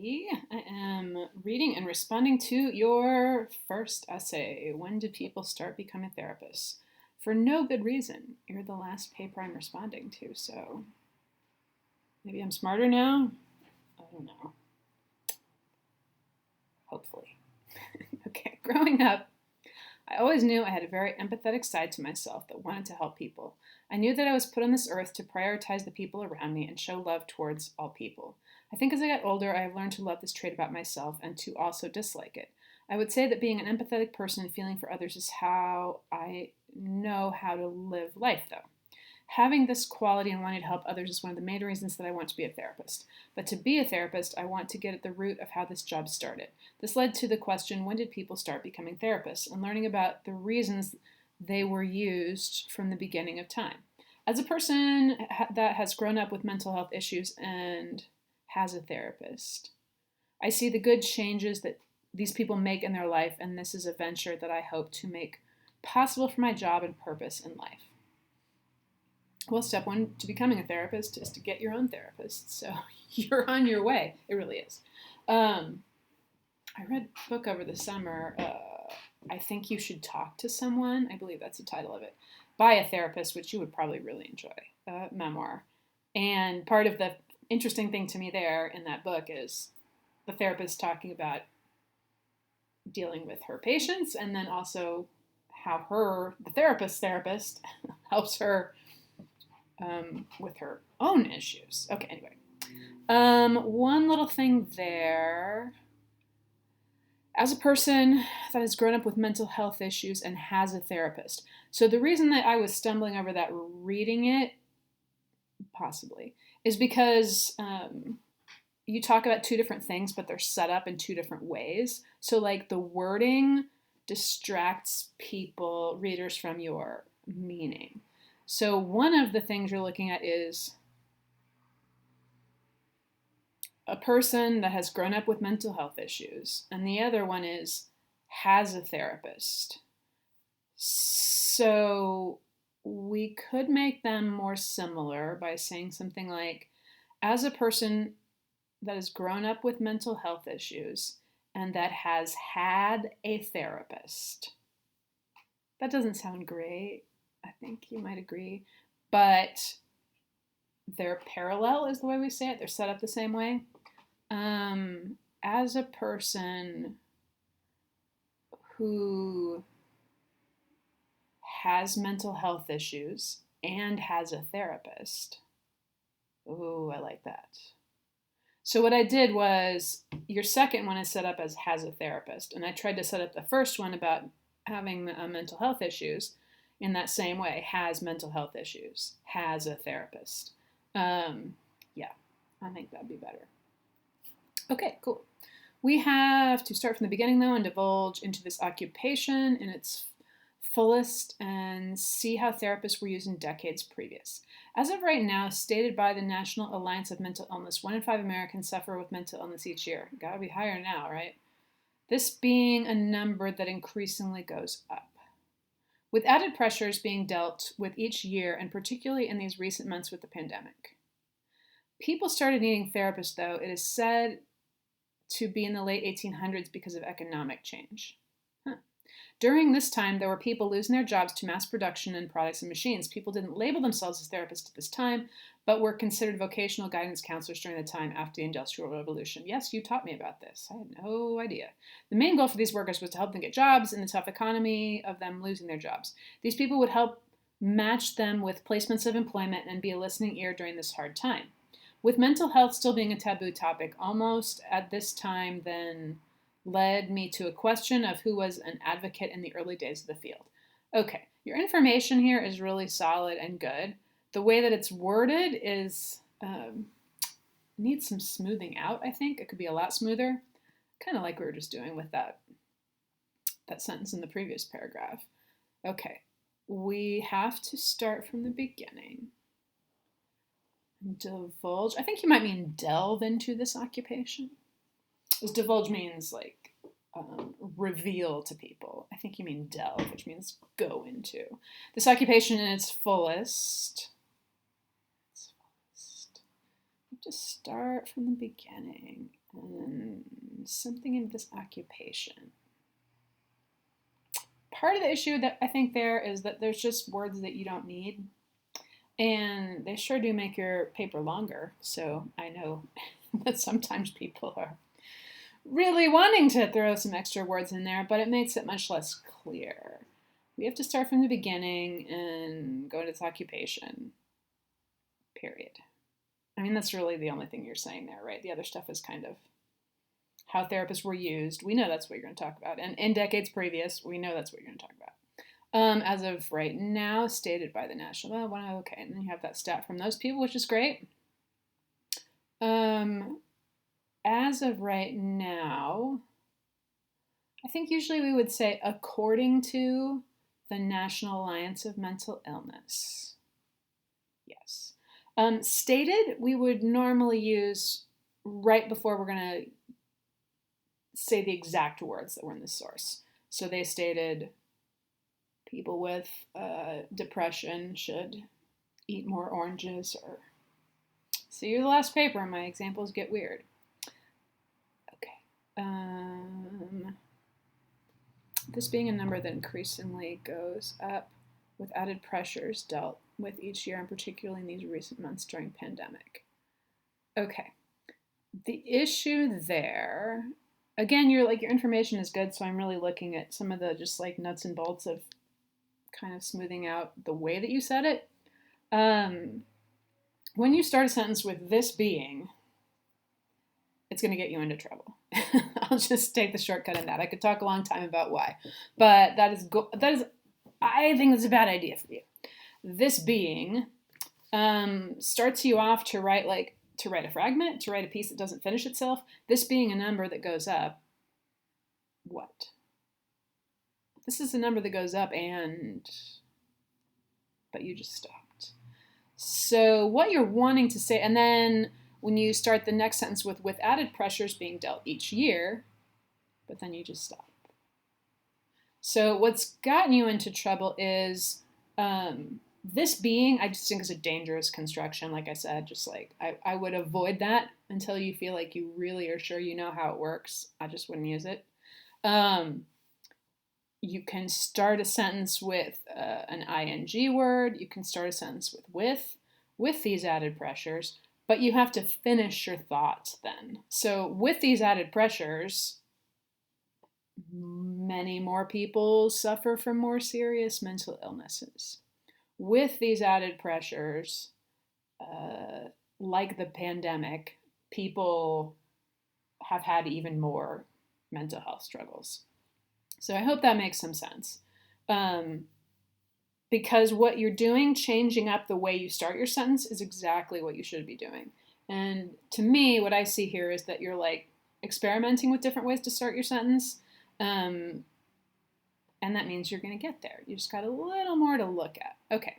everybody. I am reading and responding to your first essay. When did people start becoming therapists? For no good reason. You're the last paper I'm responding to, so maybe I'm smarter now? I don't know. Hopefully. Okay, growing up, I always knew I had a very empathetic side to myself that wanted to help people. I knew that I was put on this earth to prioritize the people around me and show love towards all people. I think as I got older, I have learned to love this trait about myself and to also dislike it. I would say that being an empathetic person and feeling for others is how I know how to live life, though. Having this quality and wanting to help others is one of the main reasons that I want to be a therapist. But to be a therapist, I want to get at the root of how this job started. This led to the question, when did people start becoming therapists? And learning about the reasons they were used from the beginning of time. As a person that has grown up with mental health issues and has a therapist, I see the good changes that these people make in their life, and this is a venture that I hope to make possible for my job and purpose in life. Well, step one to becoming a therapist is to get your own therapist. So you're on your way. It really is. I read a book over the summer. I Think You Should Talk to Someone. I believe that's the title of it. By a therapist, which you would probably really enjoy. Memoir. And part of the interesting thing to me there in that book is the therapist talking about dealing with her patients and then also how the therapist, helps her with her own issues. Okay, anyway. One little thing there. As a person that has grown up with mental health issues and has a therapist. So the reason that I was stumbling over that reading it, possibly, is because you talk about two different things, but they're set up in two different ways. So like the wording distracts readers from your meaning. So one of the things you're looking at is a person that has grown up with mental health issues, and the other one is has a therapist. So we could make them more similar by saying something like, as a person that has grown up with mental health issues and that has had a therapist. That doesn't sound great. I think you might agree. But they're parallel is the way we say it. They're set up the same way. As a person who has mental health issues and has a therapist. Ooh, I like that. So what I did was, your second one is set up as has a therapist. And I tried to set up the first one about having mental health issues in that same way. Has mental health issues. Has a therapist. Yeah, I think that'd be better. Okay, cool. We have to start from the beginning, though, and divulge into this occupation in its fullest and see how therapists were used in decades previous. As of right now, stated by the National Alliance of Mental Illness, 1 in 5 Americans suffer with mental illness each year. Gotta be higher now, right? This being a number that increasingly goes up. With added pressures being dealt with each year, and particularly in these recent months with the pandemic. People started needing therapists, though, it is said to be in the late 1800s because of economic change. During this time, there were people losing their jobs to mass production and products and machines. People didn't label themselves as therapists at this time, but were considered vocational guidance counselors during the time after the Industrial Revolution. Yes, you taught me about this. I had no idea. The main goal for these workers was to help them get jobs in the tough economy of them losing their jobs. These people would help match them with placements of employment and be a listening ear during this hard time. With mental health still being a taboo topic, almost at this time then led me to a question of who was an advocate in the early days of the field. Okay, your information here is really solid and good. The way that it's worded is needs some smoothing out, I think. It could be a lot smoother, kind of like we were just doing with that sentence in the previous paragraph. Okay, we have to start from the beginning. Divulge. I think you might mean delve into this occupation. Because divulge means like reveal to people. I think you mean delve, which means go into. This occupation in its fullest. Just start from the beginning And something in this occupation. Part of the issue that I think there is that there's just words that you don't need. And they sure do make your paper longer. So I know that sometimes people are really wanting to throw some extra words in there, but it makes it much less clear. We have to start from the beginning and go to this occupation, period. I mean, that's really the only thing you're saying there, right? The other stuff is kind of how therapists were used. We know that's what you're going to talk about. And in decades previous, we know that's what you're going to talk about. As of right now, stated by the National, okay, and then you have that stat from those people, which is great. As of right now, I think usually we would say according to the National Alliance of Mental Illness. Yes. Stated, we would normally use right before we're going to say the exact words that were in the source. So they stated people with depression should eat more oranges, or see you the last paper and my examples get weird. Okay. This being a number that increasingly goes up with added pressures dealt with each year, and particularly in these recent months during pandemic. Okay. The issue there, again, your information is good, so I'm really looking at some of the just like nuts and bolts of kind of smoothing out the way that you said it. When you start a sentence with this being, it's going to get you into trouble. I'll just take the shortcut in that. I could talk a long time about why, but that is I think it's a bad idea for you. This being starts you off to write a fragment, to write a piece that doesn't finish itself. This being a number that goes up. What? This is a number that goes up but you just stopped. So what you're wanting to say, and then when you start the next sentence with added pressures being dealt each year, but then you just stop. So what's gotten you into trouble is this being, I just think is a dangerous construction. Like I said, just like I would avoid that until you feel like you really are sure you know how it works. I just wouldn't use it. You can start a sentence with an ing word. You can start a sentence with these added pressures, but you have to finish your thoughts then. So with these added pressures, many more people suffer from more serious mental illnesses. With these added pressures, like the pandemic, people have had even more mental health struggles. So I hope that makes some sense. Because what you're doing, changing up the way you start your sentence, is exactly what you should be doing. And to me, what I see here is that you're like experimenting with different ways to start your sentence. And that means you're going to get there. You just got a little more to look at. Okay.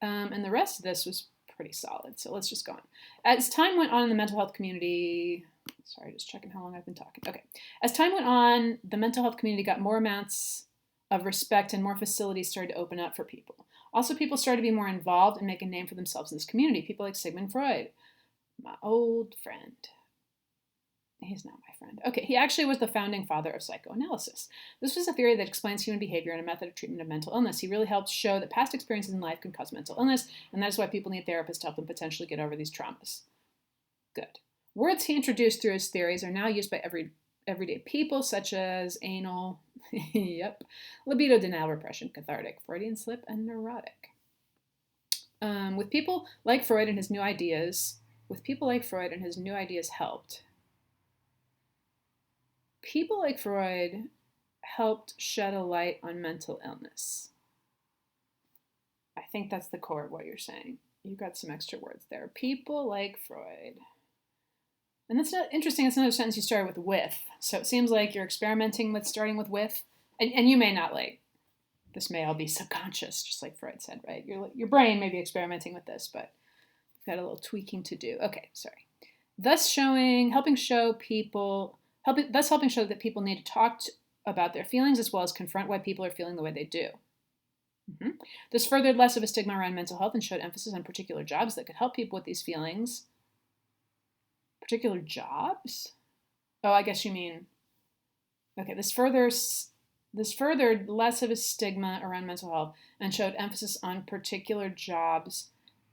And the rest of this was pretty solid. So let's just go on. As time went on in the mental health community, sorry, just checking how long I've been talking. Okay. As time went on, the mental health community got more amounts of respect and more facilities started to open up for people. Also, people started to be more involved and make a name for themselves in this community. People like Sigmund Freud, my old friend. He's not my friend. Okay, he actually was the founding father of psychoanalysis. This was a theory that explains human behavior and a method of treatment of mental illness. He really helped show that past experiences in life can cause mental illness, and that is why people need therapists to help them potentially get over these traumas. Good. Words he introduced through his theories are now used by everyday people, such as anal, yep, libido, denial, repression, cathartic, Freudian slip, and neurotic. With people like Freud and his new ideas helped. People like Freud helped shed a light on mental illness. I think that's the core of what you're saying. You got some extra words there. People like Freud. And that's not interesting. It's another sentence you started with. So it seems like you're experimenting with starting with. And you may not this may all be subconscious, just like Freud said, right? Your brain may be experimenting with this, but you've got a little tweaking to do. Okay, sorry. Thus helping show that people need to talk about their feelings as well as confront why people are feeling the way they do. Mm-hmm. This furthered less of a stigma around mental health and showed emphasis on particular jobs that could help people with these feelings. Particular jobs? Oh, I guess you mean, okay, this furthered less of a stigma around mental health and showed emphasis on particular jobs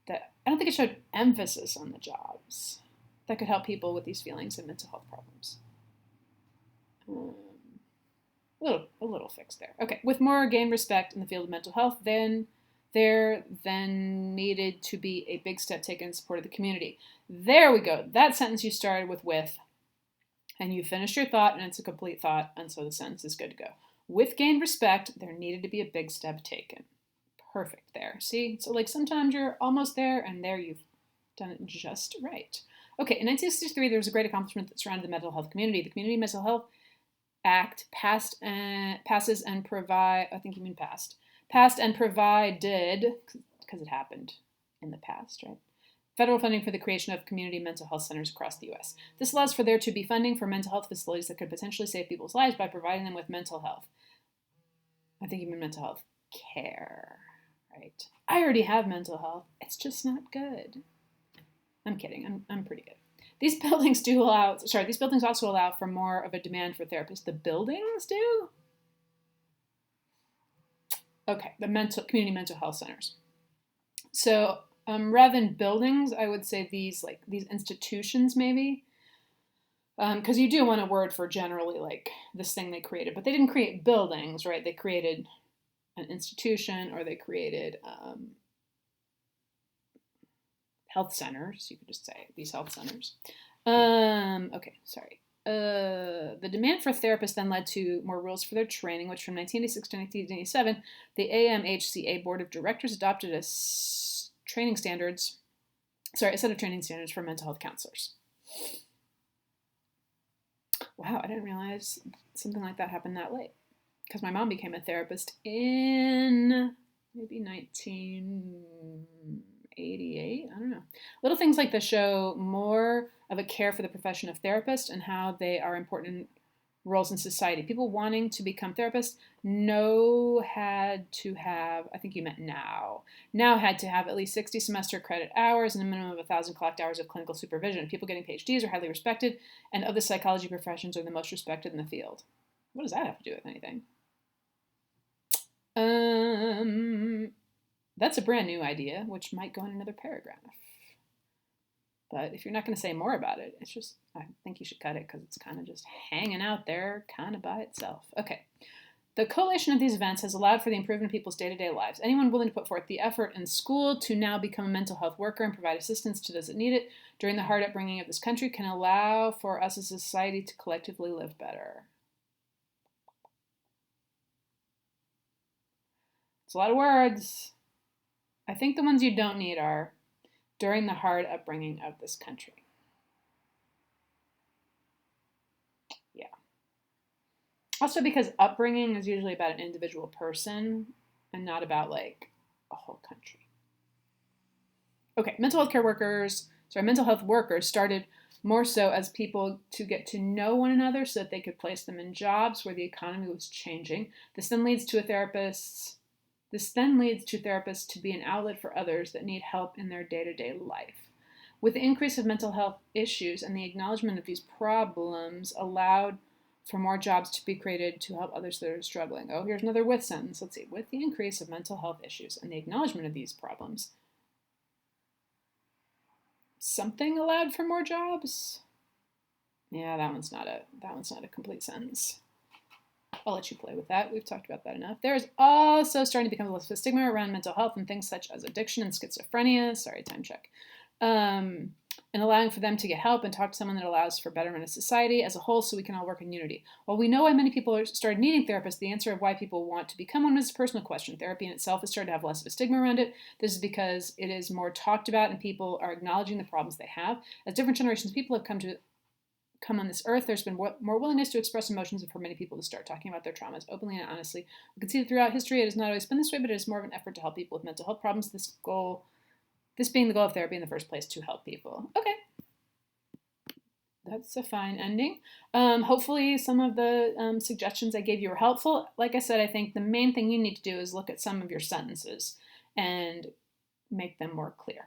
that, I don't think it showed emphasis on the jobs that could help people with these feelings and mental health problems. Um, a little fixed there. Okay, with more gained respect in the field of mental health, then needed to be a big step taken in support of the community. There we go. That sentence you started with, and you finished your thought, and it's a complete thought, and so the sentence is good to go. With gained respect, there needed to be a big step taken. Perfect there. See? So, like, sometimes you're almost there, and there you've done it just right. Okay, in 1963, there was a great accomplishment that surrounded the mental health community. The Community Mental Health Act passes and provide, I think you mean passed and provided, because it happened in the past, right? Federal funding for the creation of community mental health centers across the U.S. This allows for there to be funding for mental health facilities that could potentially save people's lives by providing them with mental health. I think you mean mental health care, right? I already have mental health. It's just not good. I'm kidding. I'm pretty good. These buildings also allow for more of a demand for therapists. The buildings do? Okay, the community mental health centers. So rather than buildings, I would say these institutions maybe, because you do want a word for generally like this thing they created, but they didn't create buildings, right? They created an institution, or they created health centers. You could just say these health centers. Okay, sorry. The demand for therapists then led to more rules for their training, which from 1986 to 1987, the AMHCA Board of Directors adopted a set of training standards for mental health counselors. Wow, I didn't realize something like that happened that late, because my mom became a therapist in maybe 1988. I don't know. Little things like this show more of a care for the profession of therapist and how they are important roles in society. People wanting to become therapists had to have at least 60 semester credit hours and a minimum of 1,000 clocked hours of clinical supervision. People getting PhDs are highly respected, and of the psychology professions are the most respected in the field. What does that have to do with anything? That's a brand new idea, which might go in another paragraph. But if you're not going to say more about it, I think you should cut it because it's kind of just hanging out there kind of by itself. Okay. The collation of these events has allowed for the improvement of people's day-to-day lives. Anyone willing to put forth the effort in school to now become a mental health worker and provide assistance to those that need it during the hard upbringing of this country can allow for us as a society to collectively live better. It's a lot of words. I think the ones you don't need are during the hard upbringing of this country. Yeah. Also because upbringing is usually about an individual person and not about like a whole country. Okay, mental health workers started more so as people to get to know one another so that they could place them in jobs where the economy was changing. This then leads to therapists to be an outlet for others that need help in their day-to-day life. With the increase of mental health issues and the acknowledgement of these problems allowed for more jobs to be created to help others that are struggling. Oh, here's another with sentence. Let's see. With the increase of mental health issues and the acknowledgement of these problems, something allowed for more jobs? Yeah, that one's not a complete sentence. I'll let you play with that. We've talked about that enough. There's also starting to become less of a stigma around mental health and things such as addiction and schizophrenia. Sorry, time check. And allowing for them to get help and talk to someone that allows for betterment of society as a whole so we can all work in unity. While we know why many people started needing therapists, the answer of why people want to become one is a personal question. Therapy in itself has started to have less of a stigma around it. This is because it is more talked about and people are acknowledging the problems they have. As different generations of people have come on this earth, there's been more willingness to express emotions and for many people to start talking about their traumas openly and honestly. We can see that throughout history it has not always been this way, but it is more of an effort to help people with mental health problems. This being the goal of therapy in the first place, to help people. Okay. That's a fine ending. Hopefully some of the suggestions I gave you were helpful. Like I said, I think the main thing you need to do is look at some of your sentences and make them more clear.